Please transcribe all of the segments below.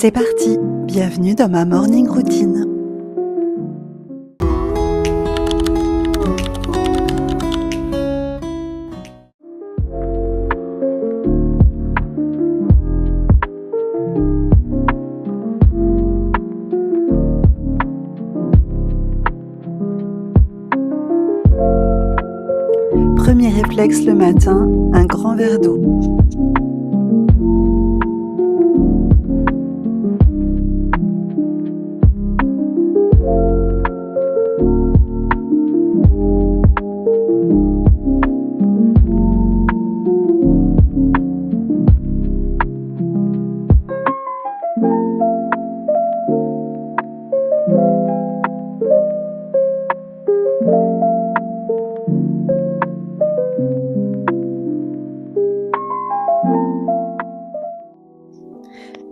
C'est parti, bienvenue dans ma morning routine. Premier réflexe le matin, un grand verre d'eau.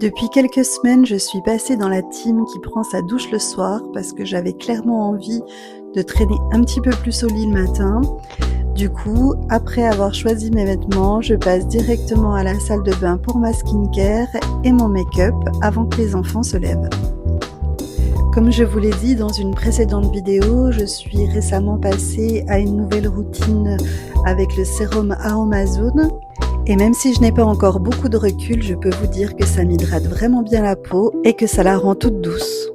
Depuis quelques semaines, je suis passée dans la team qui prend sa douche le soir parce que j'avais clairement envie de traîner un petit peu plus au lit le matin. Du coup, après avoir choisi mes vêtements, je passe directement à la salle de bain pour ma skincare et mon make-up avant que les enfants se lèvent. Comme je vous l'ai dit dans une précédente vidéo, je suis récemment passée à une nouvelle routine avec le sérum Aromazone. Et même si je n'ai pas encore beaucoup de recul, je peux vous dire que ça m'hydrate vraiment bien la peau et que ça la rend toute douce.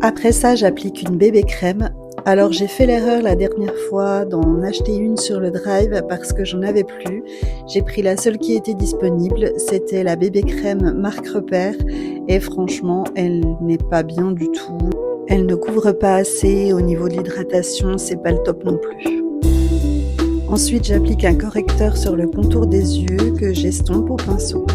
Après ça, j'applique une bébé crème. Alors j'ai fait l'erreur la dernière fois d'en acheter une sur le drive parce que j'en avais plus. J'ai pris la seule qui était disponible, c'était la bébé crème marque Repère et franchement, elle n'est pas bien du tout. Elle ne couvre pas assez au niveau de l'hydratation, c'est pas le top non plus. Ensuite, j'applique un correcteur sur le contour des yeux que j'estompe au pinceau.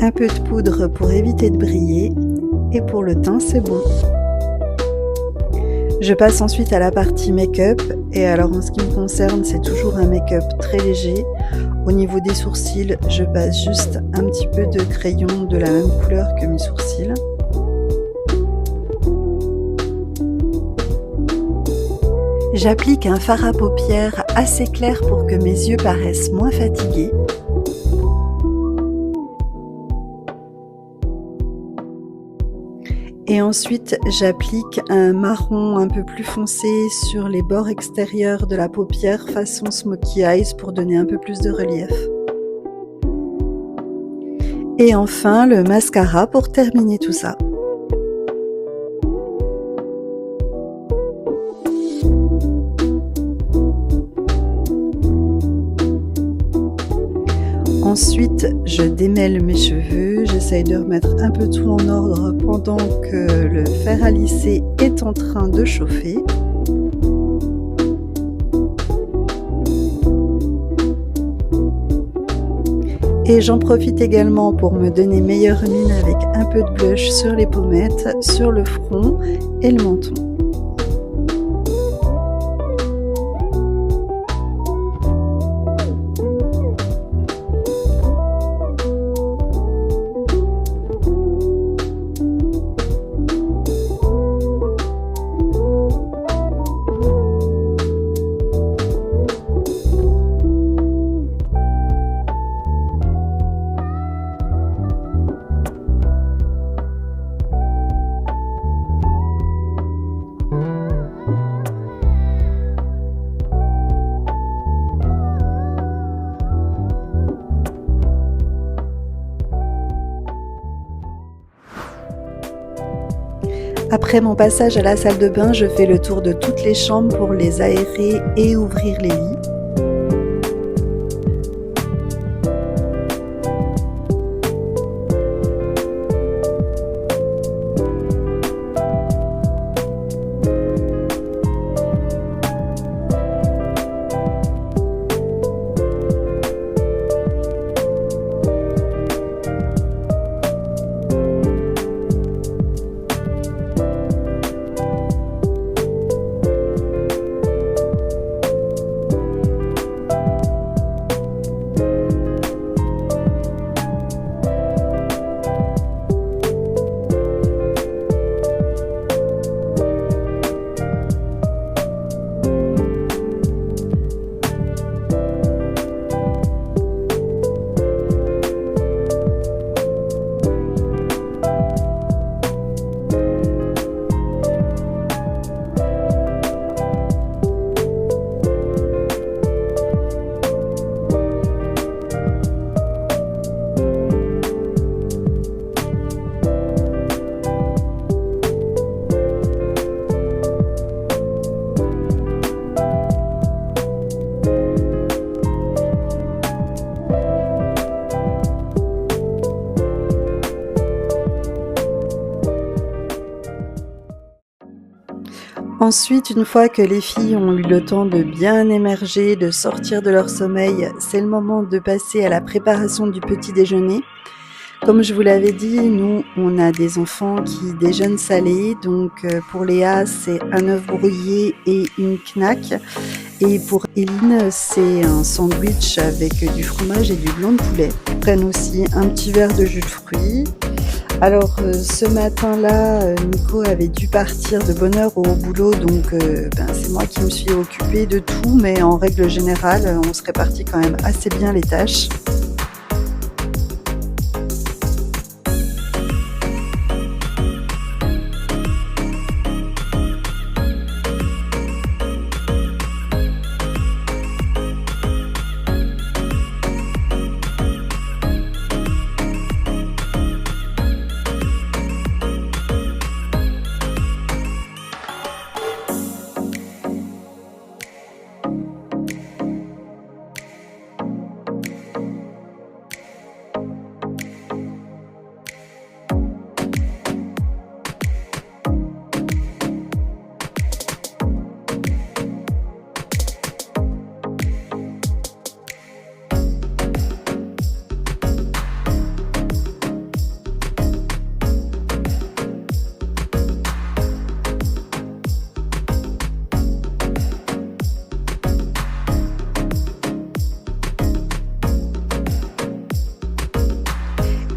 Un peu de poudre pour éviter de briller et pour le teint, c'est bon. Je passe ensuite à la partie make-up et alors en ce qui me concerne, c'est toujours un make-up très léger. Au niveau des sourcils, je passe juste un petit peu de crayon de la même couleur que mes sourcils. J'applique un fard à paupières assez clair pour que mes yeux paraissent moins fatigués. Et ensuite, j'applique un marron un peu plus foncé sur les bords extérieurs de la paupière façon Smokey Eyes pour donner un peu plus de relief. Et enfin, le mascara pour terminer tout ça. Ensuite, je démêle mes cheveux, j'essaye de remettre un peu tout en ordre pendant que le fer à lisser est en train de chauffer. Et j'en profite également pour me donner meilleure mine avec un peu de blush sur les pommettes, sur le front et le menton. Après mon passage à la salle de bain, je fais le tour de toutes les chambres pour les aérer et ouvrir les lits. Ensuite, une fois que les filles ont eu le temps de bien émerger, de sortir de leur sommeil, c'est le moment de passer à la préparation du petit déjeuner. Comme je vous l'avais dit, nous, on a des enfants qui déjeunent salé, donc pour Léa, c'est un œuf brouillé et une knack. Et pour Eline, c'est un sandwich avec du fromage et du blanc de poulet. Ils prennent aussi un petit verre de jus de fruits. Alors ce matin-là, Nico avait dû partir de bonne heure au boulot, donc c'est moi qui me suis occupée de tout, mais en règle générale, on se répartit quand même assez bien les tâches.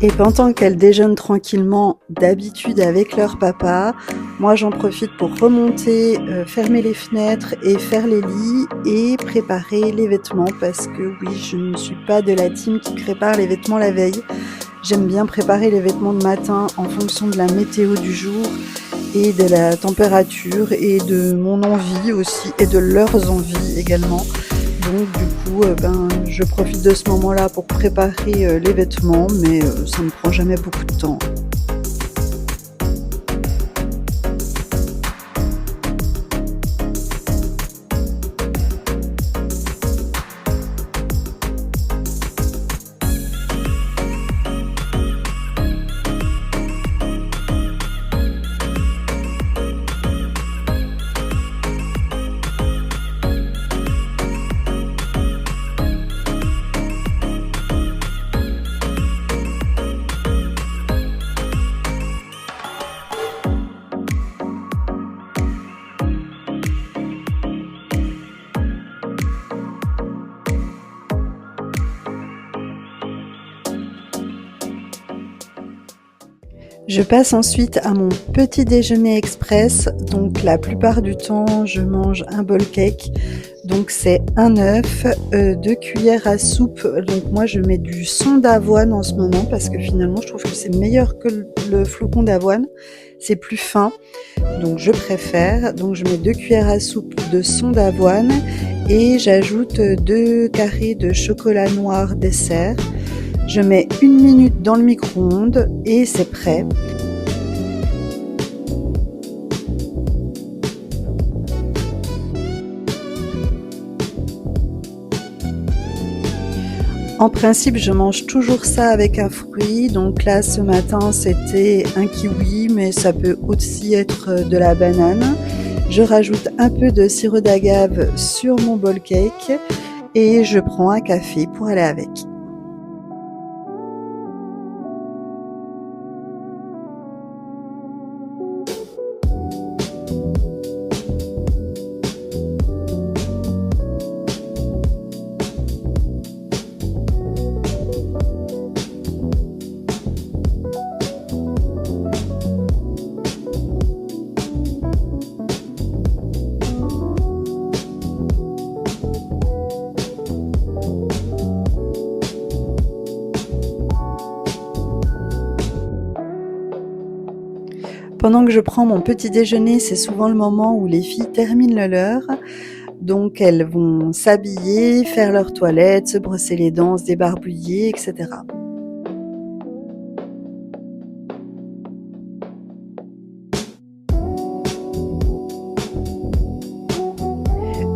Et pendant qu'elles déjeunent tranquillement, d'habitude avec leur papa, moi j'en profite pour remonter, fermer les fenêtres et faire les lits et préparer les vêtements parce que oui, je ne suis pas de la team qui prépare les vêtements la veille. J'aime bien préparer les vêtements le matin en fonction de la météo du jour et de la température et de mon envie aussi et de leurs envies également. Donc du coup, je profite de ce moment-là pour préparer les vêtements, mais ça ne prend jamais beaucoup de temps. Je passe ensuite à mon petit déjeuner express. Donc la plupart du temps, je mange un bol cake. Donc c'est un œuf, 2 cuillères à soupe. Donc moi je mets du son d'avoine en ce moment parce que finalement je trouve que c'est meilleur que le flocon d'avoine. C'est plus fin, donc je préfère. Donc je mets 2 cuillères à soupe de son d'avoine et j'ajoute 2 carrés de chocolat noir dessert. Je mets 1 minute dans le micro-ondes et c'est prêt. En principe, je mange toujours ça avec un fruit. Donc là, ce matin, c'était un kiwi, mais ça peut aussi être de la banane. Je rajoute un peu de sirop d'agave sur mon bol cake et je prends un café pour aller avec. Pendant que je prends mon petit déjeuner, c'est souvent le moment où les filles terminent le leur. Donc elles vont s'habiller, faire leur toilette, se brosser les dents, se débarbouiller, etc.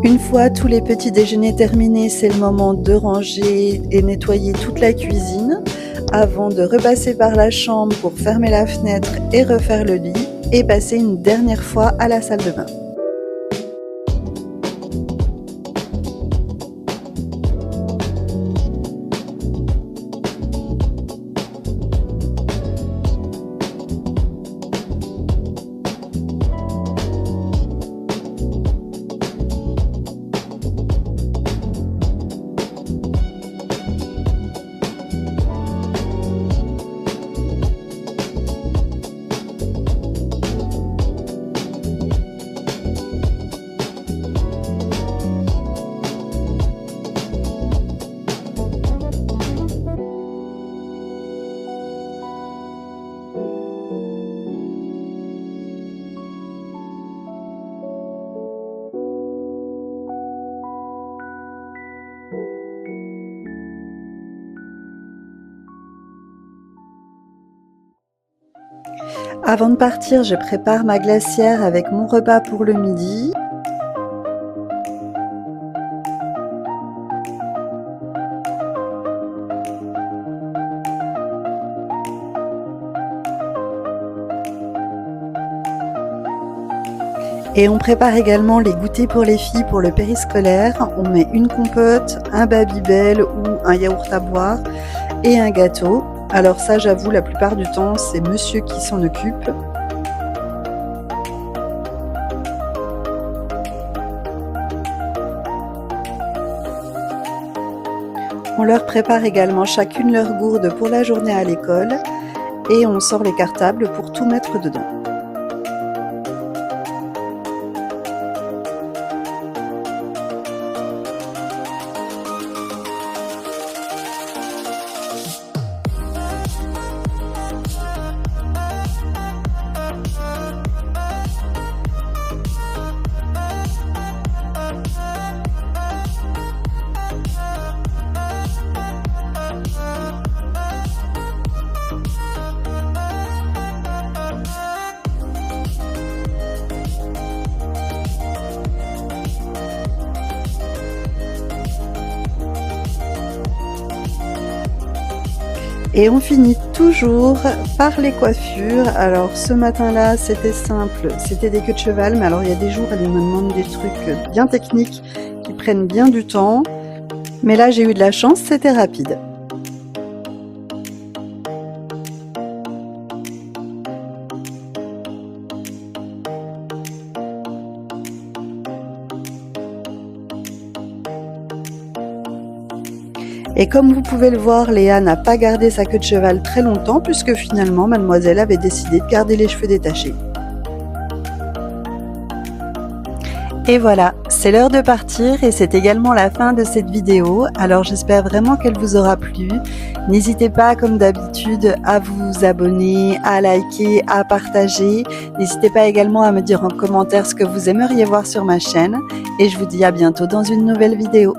Une fois tous les petits déjeuners terminés, c'est le moment de ranger et nettoyer toute la cuisine avant de repasser par la chambre pour fermer la fenêtre et refaire le lit et passer une dernière fois à la salle de bain. Avant de partir, je prépare ma glacière avec mon repas pour le midi. Et on prépare également les goûters pour les filles pour le périscolaire. On met une compote, un Babybel ou un yaourt à boire et un gâteau. Alors ça, j'avoue, la plupart du temps, c'est monsieur qui s'en occupe. On leur prépare également chacune leur gourde pour la journée à l'école et on sort les cartables pour tout mettre dedans. Et on finit toujours par les coiffures. Alors ce matin-là, c'était simple, c'était des queues de cheval, mais alors il y a des jours, elle me demande des trucs bien techniques qui prennent bien du temps. Mais là, j'ai eu de la chance, c'était rapide. Et comme vous pouvez le voir, Léa n'a pas gardé sa queue de cheval très longtemps puisque finalement mademoiselle avait décidé de garder les cheveux détachés. Et voilà, c'est l'heure de partir et c'est également la fin de cette vidéo. Alors j'espère vraiment qu'elle vous aura plu. N'hésitez pas comme d'habitude à vous abonner, à liker, à partager. N'hésitez pas également à me dire en commentaire ce que vous aimeriez voir sur ma chaîne. Et je vous dis à bientôt dans une nouvelle vidéo.